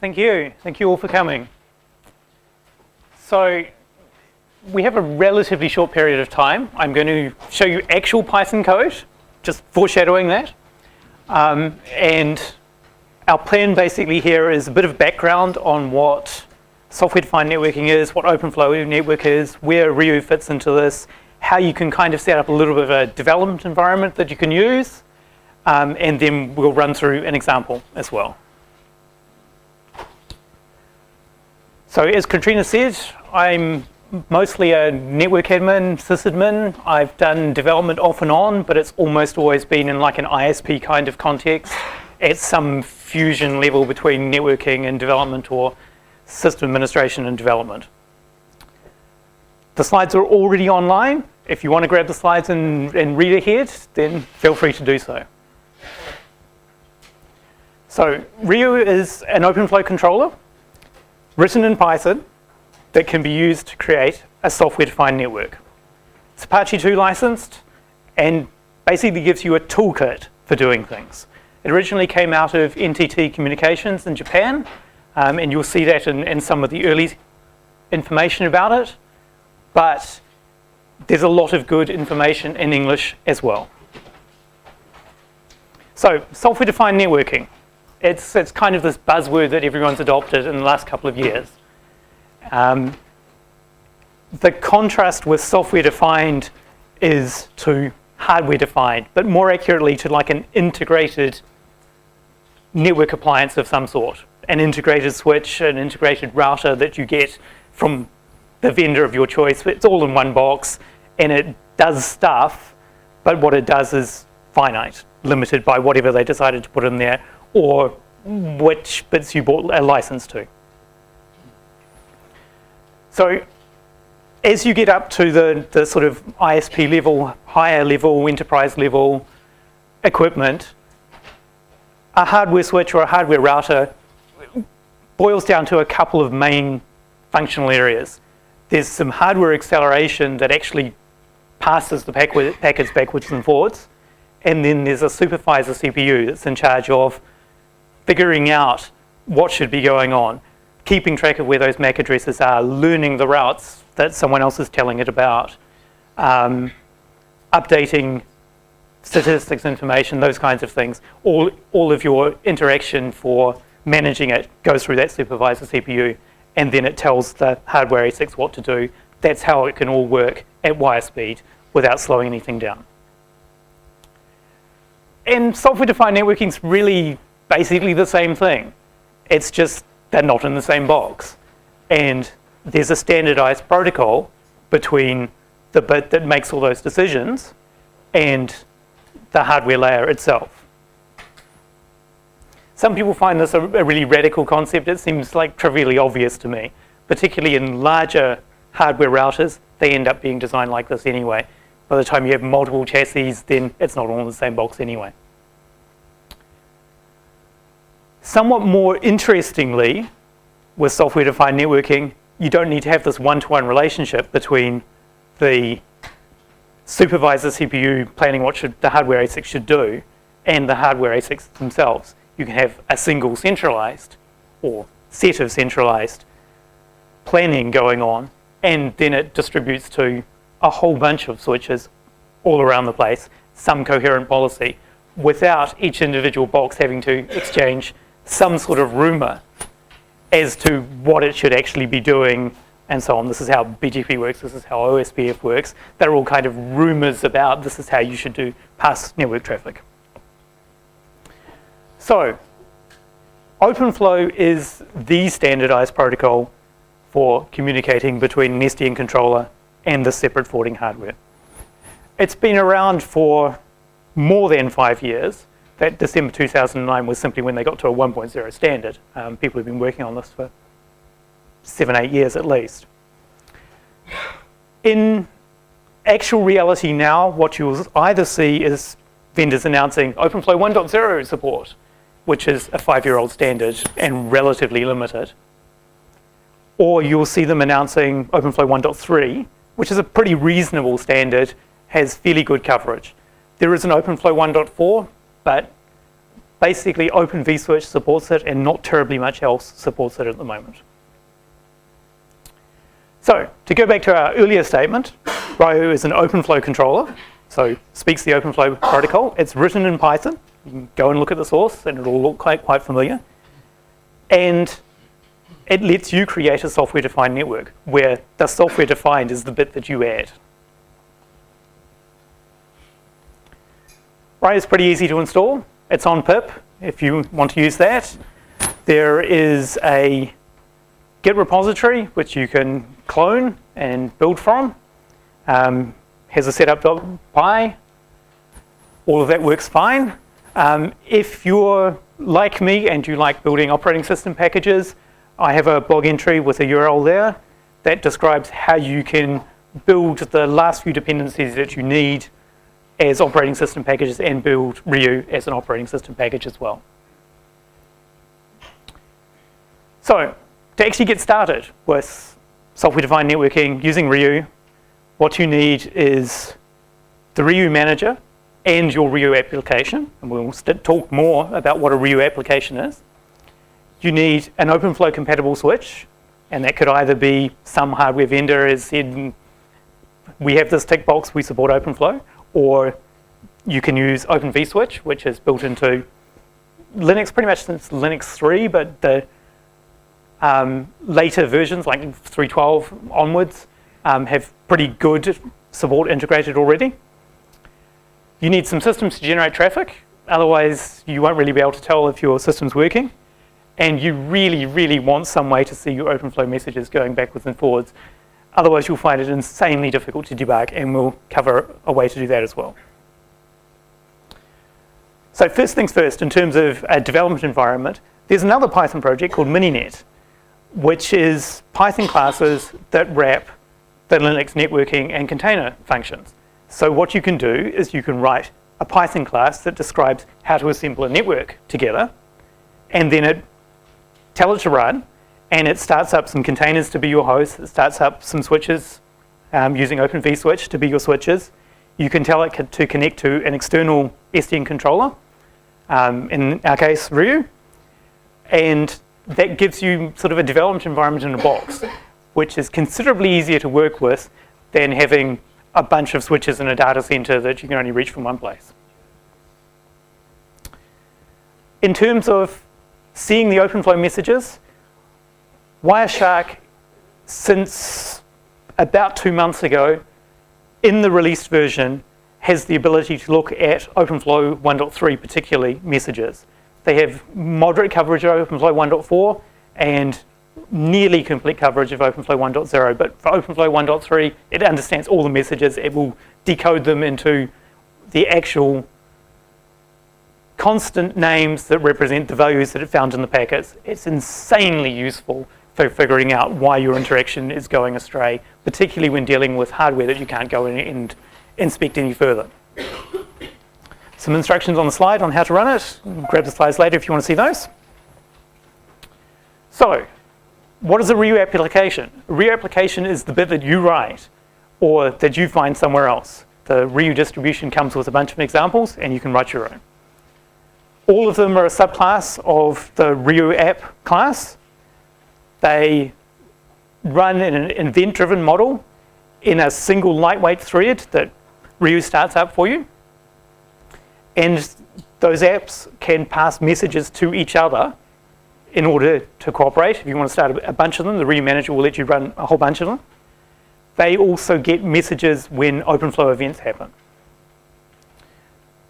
Thank you. Thank you all for coming. So we have a relatively short period of time. I'm going to show you actual Python code, just foreshadowing that. And our plan basically here is a bit of background on what software-defined networking is, what OpenFlow Network is, where Ryu fits into this, how you can kind of set up a little bit of a development environment that you can use, and then we'll run through an example as well. So as Katrina said, I'm mostly a network admin, sysadmin. I've done development off and on, but it's almost always been in like an ISP kind of context at some fusion level between networking and development or system administration and development. The slides are already online. If you want to grab the slides and read ahead, then feel free to do so. So Ryu is an OpenFlow controller written in Python that can be used to create a software-defined network. It's Apache 2 licensed and basically gives you a toolkit for doing things. It originally came out of NTT Communications in Japan, and you'll see that in some of the early information about it, but there's a lot of good information in English as well. So, software-defined networking. It's kind of this buzzword that everyone's adopted in the last couple of years. The contrast with software-defined is to hardware-defined, but more accurately to like an integrated network appliance of some sort. An integrated switch, an integrated router that you get from the vendor of your choice. It's all in one box and it does stuff, but what it does is finite, limited by whatever they decided to put in there or which bits you bought a license to. So as you get up to the sort of ISP level, higher level, enterprise level equipment, a hardware switch or a hardware router boils down to a couple of main functional areas. There's some hardware acceleration that actually passes the packets backwards and forwards, and then there's a supervisor CPU that's in charge of figuring out what should be going on, keeping track of where those MAC addresses are, learning the routes that someone else is telling it about, updating statistics information, those kinds of things. All of your interaction for managing it goes through that supervisor CPU, and then it tells the hardware ASICs what to do. That's how it can all work at wire speed without slowing anything down. And software-defined networking is really basically the same thing. It's just they're not in the same box. And there's a standardized protocol between the bit that makes all those decisions and the hardware layer itself. Some people find this a really radical concept. It seems like trivially obvious to me, particularly in larger hardware routers. They end up being designed like this anyway. By the time you have multiple chassis, then it's not all in the same box anyway. Somewhat more interestingly, with software-defined networking, you don't need to have this one-to-one relationship between the supervisor CPU planning what the hardware ASIC should do and the hardware ASICs themselves. You can have a single centralized or set of centralized planning going on, and then it distributes to a whole bunch of switches all around the place, some coherent policy, without each individual box having to exchange some sort of rumor as to what it should actually be doing and so on. This is how BGP works, this is how OSPF works. They're all kind of rumors about this is how you should do pass network traffic. So, OpenFlow is the standardized protocol for communicating between an SDN controller and the separate forwarding hardware. It's been around for more than 5 years. That December 2009 was simply when they got to a 1.0 standard. People have been working on this for 7-8 years at least. In actual reality now, what you'll either see is vendors announcing OpenFlow 1.0 support, which is a 5-year-old standard and relatively limited. Or you'll see them announcing OpenFlow 1.3, which is a pretty reasonable standard, has fairly good coverage. There is an OpenFlow 1.4, but basically Open vSwitch supports it and not terribly much else supports it at the moment. So, to go back to our earlier statement, Ryu is an OpenFlow controller, so speaks the OpenFlow protocol. It's written in Python. You can go and look at the source and it'll look quite familiar. And it lets you create a software-defined network where the software-defined is the bit that you add. Ryu is pretty easy to install. It's on pip if you want to use that. There is a Git repository which you can clone and build from. Has a setup.py. All of that works fine. If you're like me and you like building operating system packages, I have a blog entry with a URL there that describes how you can build the last few dependencies that you need as operating system packages and build Ryu as an operating system package as well. So, to actually get started with software-defined networking using Ryu, what you need is the Ryu manager and your Ryu application, and we'll talk more about what a Ryu application is. You need an OpenFlow compatible switch, and that could either be some hardware vendor has said, we have this tick box, we support OpenFlow, or you can use Open vSwitch, which is built into Linux pretty much since Linux 3, but the later versions, like 3.12 onwards, have pretty good support integrated already. You need some systems to generate traffic, otherwise you won't really be able to tell if your system's working. And you really, really want some way to see your OpenFlow messages going backwards and forwards. Otherwise you'll find it insanely difficult to debug, and we'll cover a way to do that as well. So first things first, in terms of a development environment, there's another Python project called Mininet, which is Python classes that wrap the Linux networking and container functions. So what you can do is you can write a Python class that describes how to assemble a network together, and then tell it to run, and it starts up some containers to be your host. It starts up some switches using Open vSwitch to be your switches. You can tell it to connect to an external SDN controller, in our case Ryu, and that gives you sort of a development environment in a box, which is considerably easier to work with than having a bunch of switches in a data center that you can only reach from one place. In terms of seeing the OpenFlow messages, Wireshark, since about 2 months ago, in the released version, has the ability to look at OpenFlow 1.3 particularly messages. They have moderate coverage of OpenFlow 1.4 and nearly complete coverage of OpenFlow 1.0, but for OpenFlow 1.3, it understands all the messages. It will decode them into the actual constant names that represent the values that it found in the packets. It's insanely useful for figuring out why your interaction is going astray, particularly when dealing with hardware that you can't go in and inspect any further. Some instructions on the slide on how to run it. Grab the slides later if you want to see those. So, what is a Ryu application? A Ryu application is the bit that you write or that you find somewhere else. The Ryu distribution comes with a bunch of examples and you can write your own. All of them are a subclass of the Ryu app class. They run in an event-driven model in a single lightweight thread that Ryu starts up for you. And those apps can pass messages to each other in order to cooperate. If you want to start a bunch of them, the Ryu manager will let you run a whole bunch of them. They also get messages when OpenFlow events happen.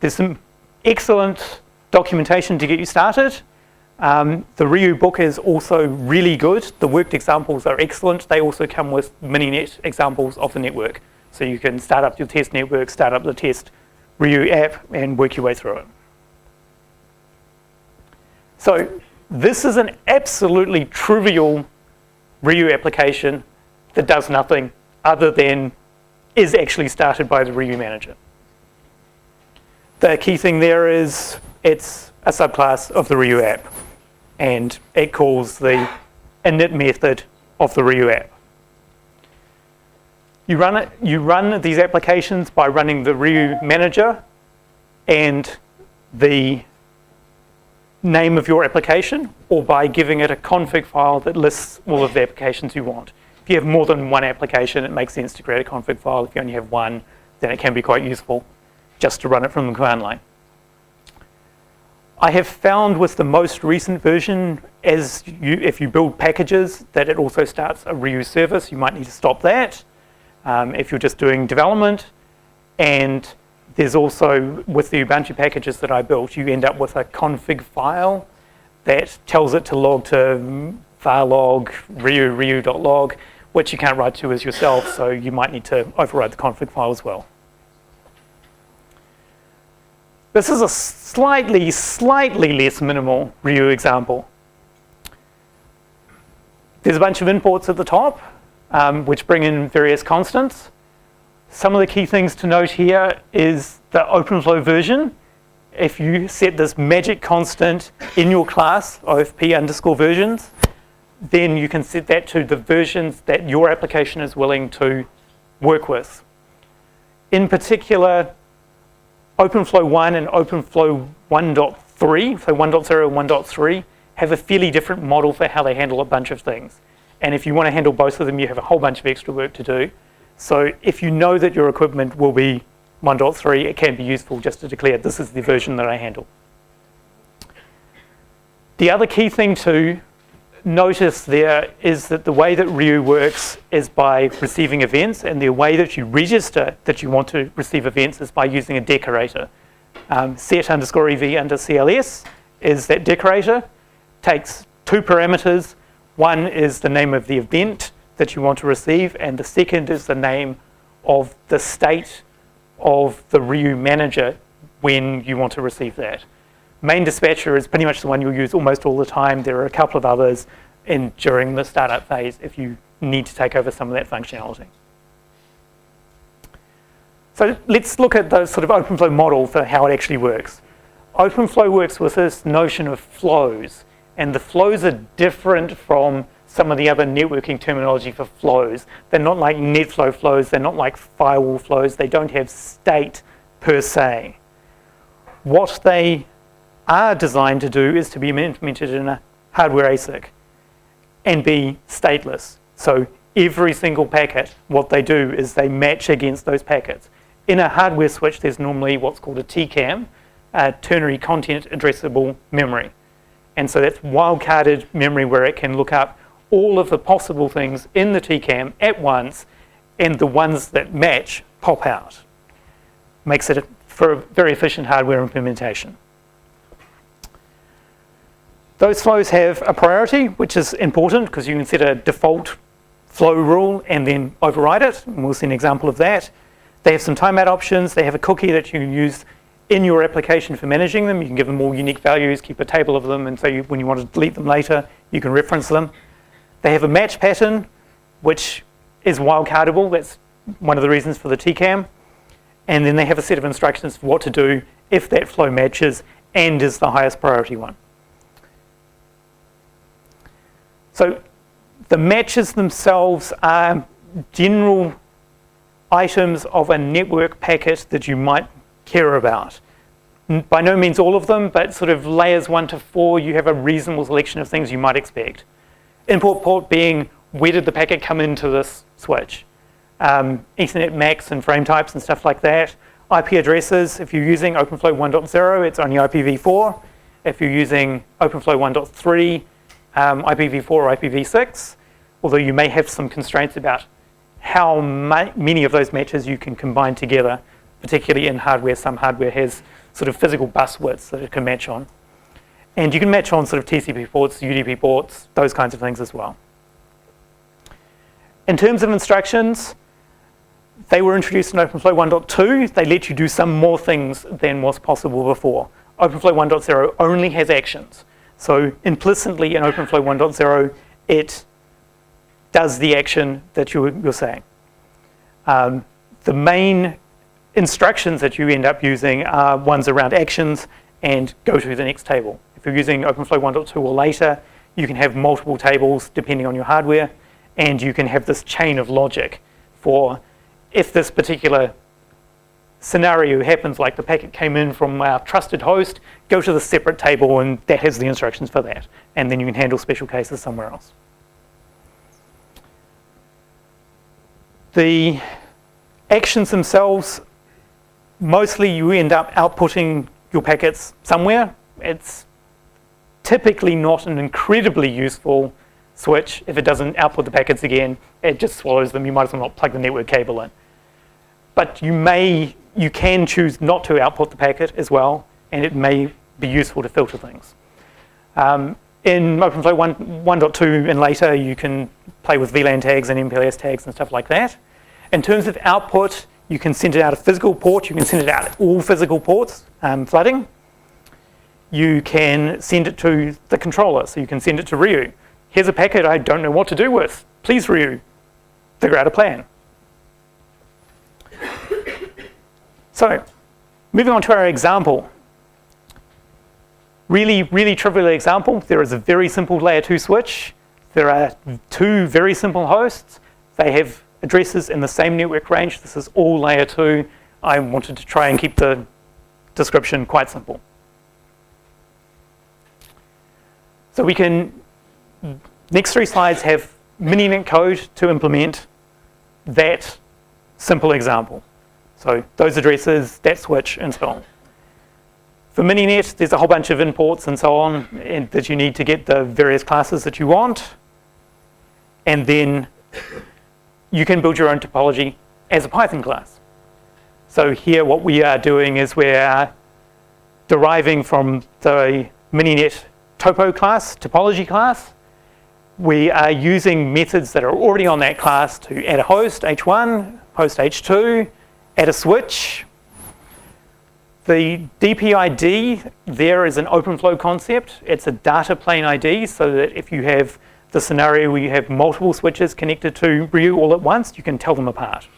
There's some excellent documentation to get you started. The Ryu book is also really good. The worked examples are excellent. They also come with Mininet examples of the network. So you can start up your test network, start up the test Ryu app, and work your way through it. So this is an absolutely trivial Ryu application that does nothing other than is actually started by the Ryu manager. The key thing there is it's a subclass of the Ryu app, and it calls the init method of the Ryu app. You run these applications by running the Ryu manager and the name of your application or by giving it a config file that lists all of the applications you want. If you have more than one application, it makes sense to create a config file. If you only have one, then it can be quite useful just to run it from the command line. I have found with the most recent version, if you build packages, that it also starts a Ryu service. You might need to stop that if you're just doing development. And there's also, with the Ubuntu packages that I built, you end up with a config file that tells it to log to varlog ryu.log, which you can't write to as yourself, so you might need to override the config file as well. This is a slightly less minimal Ryu example. There's a bunch of imports at the top, which bring in various constants. Some of the key things to note here is the OpenFlow version. If you set this magic constant in your class, OFP_versions, then you can set that to the versions that your application is willing to work with. In particular, OpenFlow 1 and OpenFlow 1.3, so 1.0 and 1.3, have a fairly different model for how they handle a bunch of things. And if you want to handle both of them, you have a whole bunch of extra work to do. So if you know that your equipment will be 1.3, it can be useful just to declare this is the version that I handle. The other key thing to notice there is that the way that Ryu works is by receiving events, and the way that you register that you want to receive events is by using a decorator. set_ev_cls is that decorator. Takes two parameters. One is the name of the event that you want to receive, and the second is the name of the state of the Ryu manager when you want to receive that. Main dispatcher is pretty much the one you'll use almost all the time. There are a couple of others during the startup phase if you need to take over some of that functionality. So let's look at the sort of OpenFlow model for how it actually works. OpenFlow works with this notion of flows, and the flows are different from some of the other networking terminology for flows. They're not like NetFlow flows, they're not like firewall flows, they don't have state per se. What they are designed to do is to be implemented in a hardware ASIC and be stateless. So every single packet, what they do is they match against those packets. In a hardware switch, there's normally what's called a TCAM, ternary content addressable memory. And so that's wildcarded memory where it can look up all of the possible things in the TCAM at once, and the ones that match pop out. Makes it for a very efficient hardware implementation. Those flows have a priority, which is important because you can set a default flow rule and then override it, and we'll see an example of that. They have some timeout options. They have a cookie that you can use in your application for managing them. You can give them all unique values, keep a table of them, and so when you want to delete them later, you can reference them. They have a match pattern, which is wildcardable. That's one of the reasons for the TCAM. And then they have a set of instructions for what to do if that flow matches and is the highest priority one. So the matches themselves are general items of a network packet that you might care about. By no means all of them, but sort of layers 1 to 4, you have a reasonable selection of things you might expect. Import port being, where did the packet come into this switch? Ethernet max and frame types and stuff like that. IP addresses, if you're using OpenFlow 1.0, it's only IPv4. If you're using OpenFlow 1.3, IPv4 or IPv6, although you may have some constraints about how many of those matches you can combine together, particularly in hardware. Some hardware has sort of physical bus widths that it can match on. And you can match on sort of TCP ports, UDP ports, those kinds of things as well. In terms of instructions, they were introduced in OpenFlow 1.2. They let you do some more things than was possible before. OpenFlow 1.0 only has actions. So implicitly in OpenFlow 1.0, it does the action that you're saying. The main instructions that you end up using are ones around actions and go to the next table. If you're using OpenFlow 1.2 or later, you can have multiple tables depending on your hardware, and you can have this chain of logic for if this particular scenario happens, like the packet came in from our trusted host, go to the separate table and that has the instructions for that. And then you can handle special cases somewhere else. The actions themselves, mostly you end up outputting your packets somewhere. It's typically not an incredibly useful switch. If it doesn't output the packets again, it just swallows them. You might as well not plug the network cable in. But you can choose not to output the packet as well, and it may be useful to filter things. In OpenFlow 1.2 and later, you can play with VLAN tags and MPLS tags and stuff like that. In terms of output, you can send it out a physical port. You can send it out all physical ports, flooding. You can send it to the controller, so you can send it to Ryu. Here's a packet I don't know what to do with. Please, Ryu, figure out a plan. So, moving on to our example. Really, really trivial example. There is a very simple layer 2 switch. There are 2 very simple hosts. They have addresses in the same network range. This is all layer 2. I wanted to try and keep the description quite simple. So we can, next 3 slides have Mininet code to implement that simple example. So those addresses, that switch, and so on. For Mininet, there's a whole bunch of imports and so on that you need to get the various classes that you want. And then you can build your own topology as a Python class. So here what we are doing is we're deriving from the Mininet topo class, topology class. We are using methods that are already on that class to add a host, H1, host H2, add a switch. The DPID there is an OpenFlow concept. It's a data plane ID, so that if you have the scenario where you have multiple switches connected to Ryu all at once, you can tell them apart.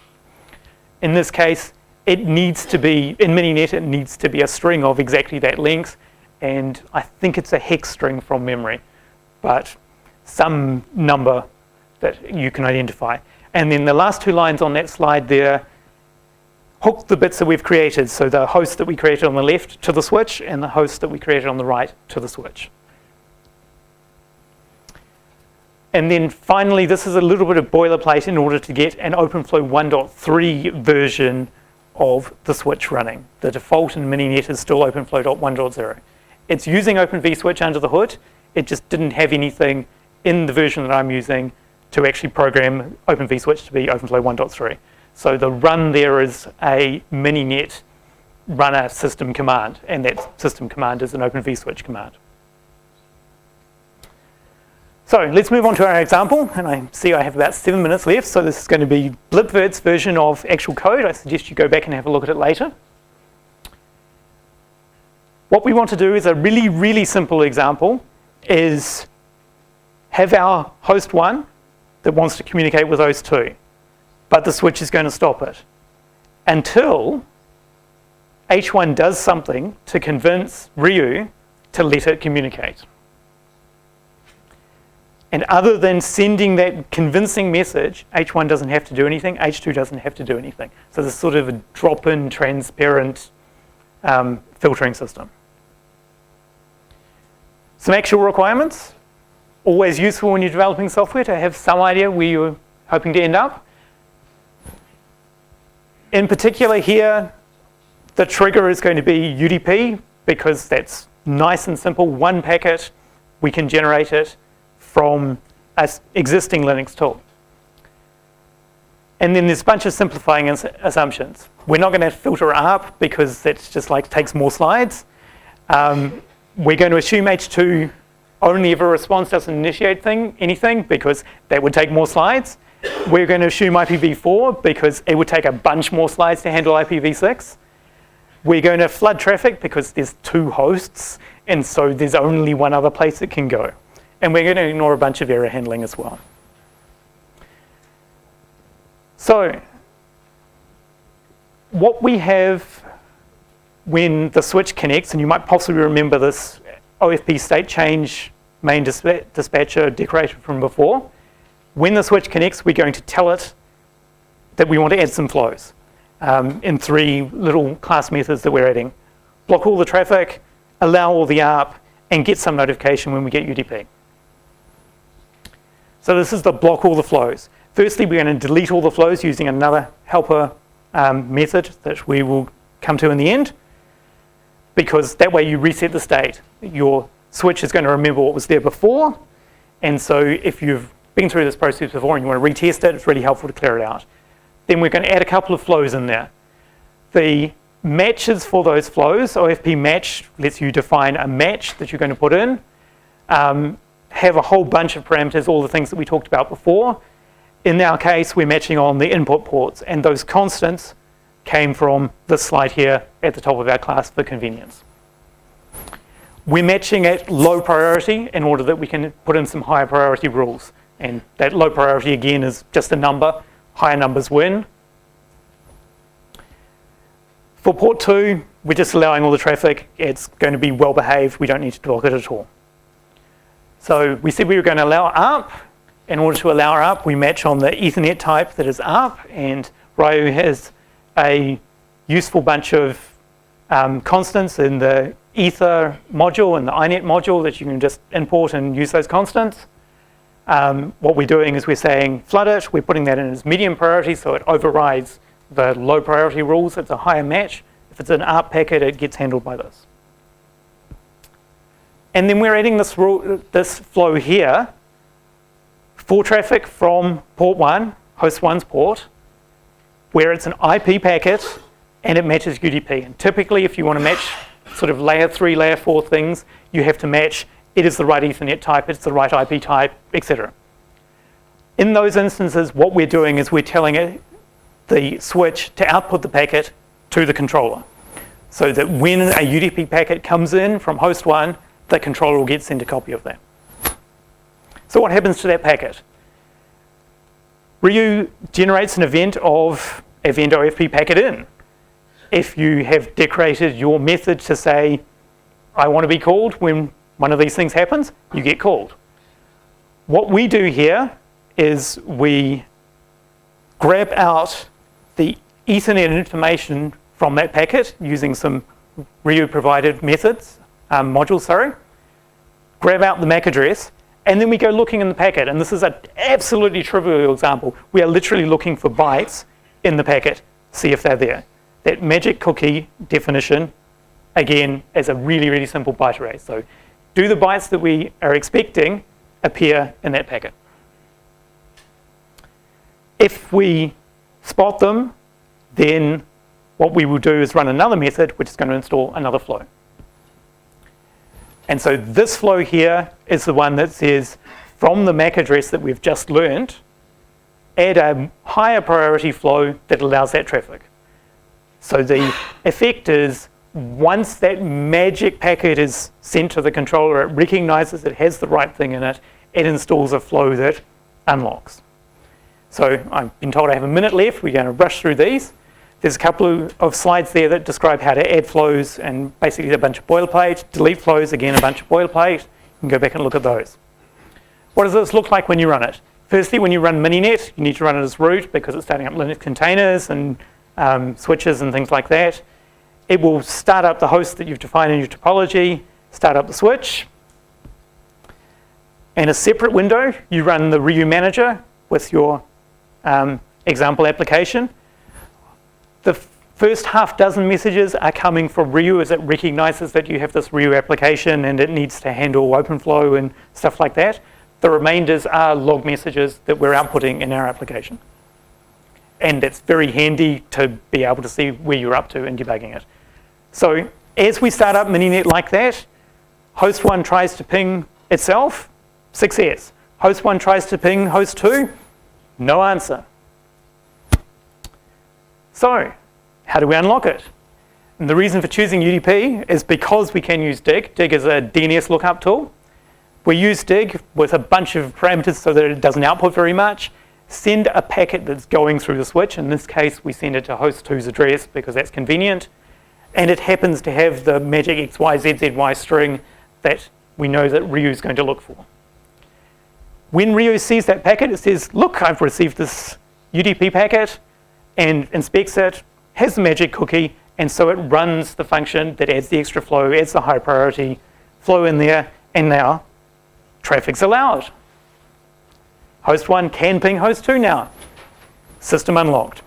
In this case, it needs to be, in Mininet, it needs to be a string of exactly that length, and I think it's a hex string from memory, but some number that you can identify. And then the last 2 lines on that slide there hook the bits that we've created, so the host that we created on the left to the switch and the host that we created on the right to the switch. And then finally, this is a little bit of boilerplate in order to get an OpenFlow 1.3 version of the switch running. The default in Mininet is still OpenFlow 1.0. It's using OpenVSwitch under the hood. It just didn't have anything in the version that I'm using to actually program OpenVSwitch to be OpenFlow 1.3. So the run there is a Mininet runner system command, and that system command is an OpenVSwitch command. So let's move on to our example, and I see I have about 7 minutes left, so this is going to be Blipvert's version of actual code. I suggest you go back and have a look at it later. What we want to do is a really, really simple example, is have our host 1 that wants to communicate with host 2, but the switch is going to stop it until H1 does something to convince Ryu to let it communicate. And other than sending that convincing message, H1 doesn't have to do anything, H2 doesn't have to do anything. So there's sort of a drop-in, transparent filtering system. Some actual requirements. Always useful when you're developing software to have some idea where you're hoping to end up. In particular here, the trigger is going to be UDP, because that's nice and simple. One packet, we can generate it from an existing Linux tool. And then there's a bunch of simplifying assumptions. We're not going to filter ARP because that just like takes more slides. We're going to assume H2 only if a response doesn't initiate anything, because that would take more slides. We're going to assume IPv4 because it would take a bunch more slides to handle IPv6. We're going to flood traffic because there's 2 hosts, and so there's only one other place it can go. And we're going to ignore a bunch of error handling as well. So what we have when the switch connects, and you might possibly remember this OFP state change main dispatcher decorated from before. When the switch connects, we're going to tell it that we want to add some flows. in 3 little class methods that we're adding. Block all the traffic, allow all the ARP, and get some notification when we get UDP. So this is the block all the flows. Firstly, we're going to delete all the flows using another helper method that we will come to in the end, because that way you reset the state. Your switch is going to remember what was there before, and so if you've been through this process before and you want to retest it, it's really helpful to clear it out. Then we're going to add a couple of flows in there. The matches for those flows, OFP match lets you define a match that you're going to put in, have a whole bunch of parameters, all the things that we talked about before. In our case, we're matching on the input ports, and those constants came from this slide here at the top of our class for convenience. We're matching at low priority in order that we can put in some higher priority rules. And that low priority, again, is just a number. Higher numbers win. For port 2, we're just allowing all the traffic. It's going to be well behaved. We don't need to block it at all. So we said we were going to allow ARP. In order to allow ARP, we match on the Ethernet type that is ARP, and Ryu has a useful bunch of constants in the Ether module and the iNet module that you can just import and use those constants. What we're doing is we're saying flood it. We're putting that in as medium priority, so it overrides the low priority rules. It's a higher match. If it's an ARP packet, it gets handled by this. And then we're adding this flow here for traffic from port 1, host 1's port, where it's an IP packet and it matches UDP. And typically, if you want to match sort of layer 3, layer 4 things, you have to match it is the right Ethernet type, it's the right IP type, etc. In those instances, what we're doing is we're telling it, the switch, to output the packet to the controller, so that when a UDP packet comes in from host 1, the controller will get sent a copy of that. So what happens to that packet? Ryu generates an event of event OFP packet in. If you have decorated your method to say, I want to be called when one of these things happens, you get called. What we do here is we grab out the Ethernet information from that packet using some Ryu provided methods, modules, grab out the MAC address, and then we go looking in the packet. And this is an absolutely trivial example. We are literally looking for bytes in the packet, see if they're there. That magic cookie definition, again, is a really, really simple byte array. So do the bytes that we are expecting appear in that packet? If we spot them, then what we will do is run another method, which is going to install another flow. And so this flow here is the one that says, from the MAC address that we've just learned, add a higher priority flow that allows that traffic. So the effect is, once that magic packet is sent to the controller, it recognizes it has the right thing in it, it installs a flow that unlocks. So I've been told I have a minute left. We're going to rush through these. There's a couple of slides there that describe how to add flows, and basically a bunch of boilerplate. Delete flows, again, a bunch of boilerplate. You can go back and look at those. What does this look like when you run it? Firstly, when you run Mininet, you need to run it as root because it's starting up Linux containers and switches and things like that. It will start up the host that you've defined in your topology, start up the switch. In a separate window, you run the Ryu manager with your example application. The first half dozen messages are coming from Ryu as it recognizes that you have this Ryu application and it needs to handle OpenFlow and stuff like that. The remainders are log messages that we're outputting in our application. And it's very handy to be able to see where you're up to in debugging it. So as we start up Mininet like that, host 1 tries to ping itself, success. Host 1 tries to ping host 2, no answer. So how do we unlock it? And the reason for choosing UDP is because we can use dig. Dig is a DNS lookup tool. We use dig with a bunch of parameters so that it doesn't output very much. Send a packet that's going through the switch. In this case, we send it to host 2's address because that's convenient. And it happens to have the magic XYZZY string that we know that Ryu is going to look for. When Ryu sees that packet, it says, look, I've received this UDP packet, and inspects it, has the magic cookie, and so it runs the function that adds the extra flow, adds the high priority flow in there, and now traffic's allowed. Host 1 can ping host 2 now. System unlocked.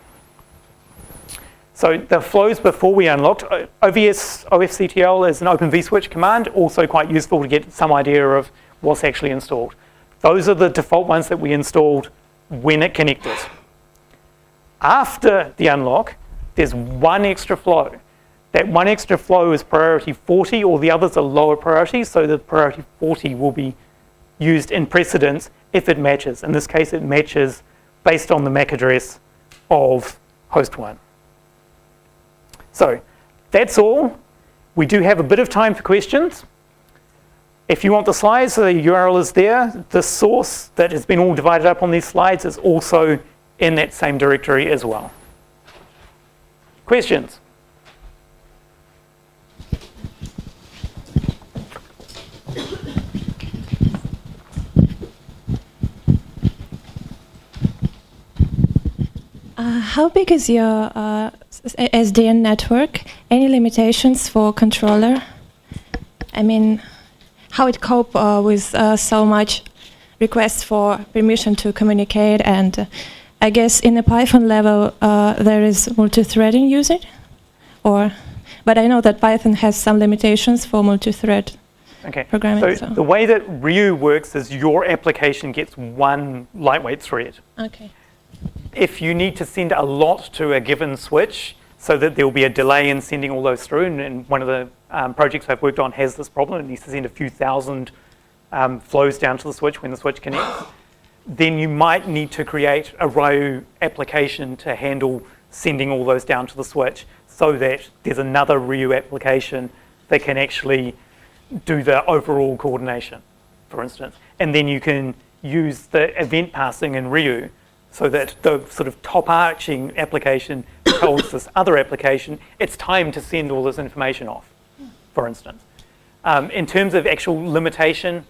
So the flows before we unlocked, OVS OFCTL is an open vSwitch command, also quite useful to get some idea of what's actually installed. Those are the default ones that we installed when it connected. After the unlock, there's one extra flow. That one extra flow is priority 40, or the others are lower priority, so the priority 40 will be used in precedence if it matches. In this case, it matches based on the MAC address of host 1. So that's all. We do have a bit of time for questions. If you want the slides, the URL is there. The source that has been all divided up on these slides is also in that same directory as well. Questions? How big is your SDN network? Any limitations for controller? I mean, how it cope with so much requests for permission to communicate, and I guess in the Python level there is multi-threading usage, but I know that Python has some limitations for multi-thread programming. So the way that Ryu works is your application gets one lightweight thread. Okay. If you need to send a lot to a given switch, so that there will be a delay in sending all those through, and one of the projects I've worked on has this problem, it needs to send a few thousand flows down to the switch when the switch connects, then you might need to create a Ryu application to handle sending all those down to the switch, so that there's another Ryu application that can actually do the overall coordination, for instance. And then you can use the event passing in Ryu, so that the sort of top arching application tells this other application it's time to send all this information off, for instance. In terms of actual limitation,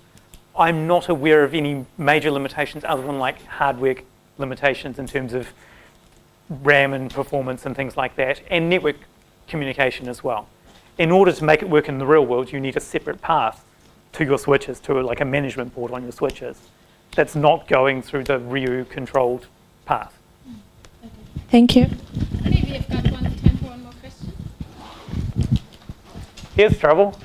I'm not aware of any major limitations other than like hardware limitations in terms of RAM and performance and things like that, and network communication as well. In order to make it work in the real world, you need a separate path to your switches, to like a management port on your switches. That's not going through the Ryu controlled path. Thank you. Maybe I've got time for one more question. Here's trouble.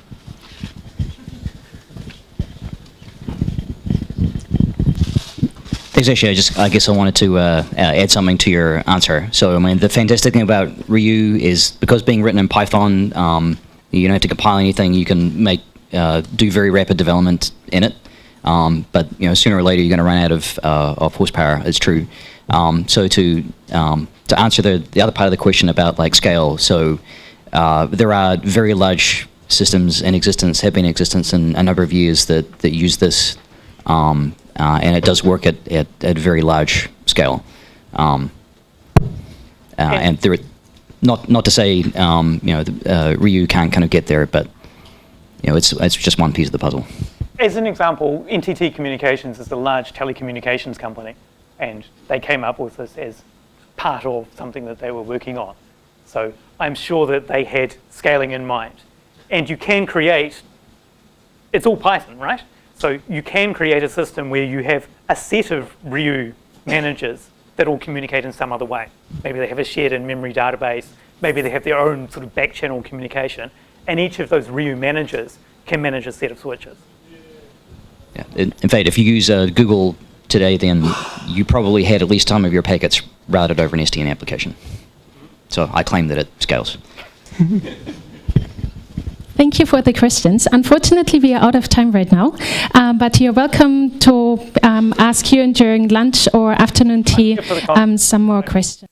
Thanks, actually. I guess I wanted to add something to your answer. So, I mean, the fantastic thing about Ryu is because being written in Python, you don't have to compile anything. You can do very rapid development in it. But sooner or later you're going to run out of horsepower. It's true. So to answer the other part of the question about like scale, so there are very large systems in existence, have been in existence in a number of years that use this, and it does work at very large scale. And there, not to say Ryu can't kind of get there, but it's just one piece of the puzzle. As an example, NTT Communications is a large telecommunications company, and they came up with this as part of something that they were working on. So I'm sure that they had scaling in mind. And you can create, it's all Python, right? So you can create a system where you have a set of Ryu managers that all communicate in some other way. Maybe they have a shared in-memory database, maybe they have their own sort of back-channel communication, and each of those Ryu managers can manage a set of switches. Yeah. In fact, if you use Google today, then you probably had at least some of your packets routed over an SDN application. So I claim that it scales. Thank you for the questions. Unfortunately, we are out of time right now, but you're welcome to ask here during lunch or afternoon tea some more questions.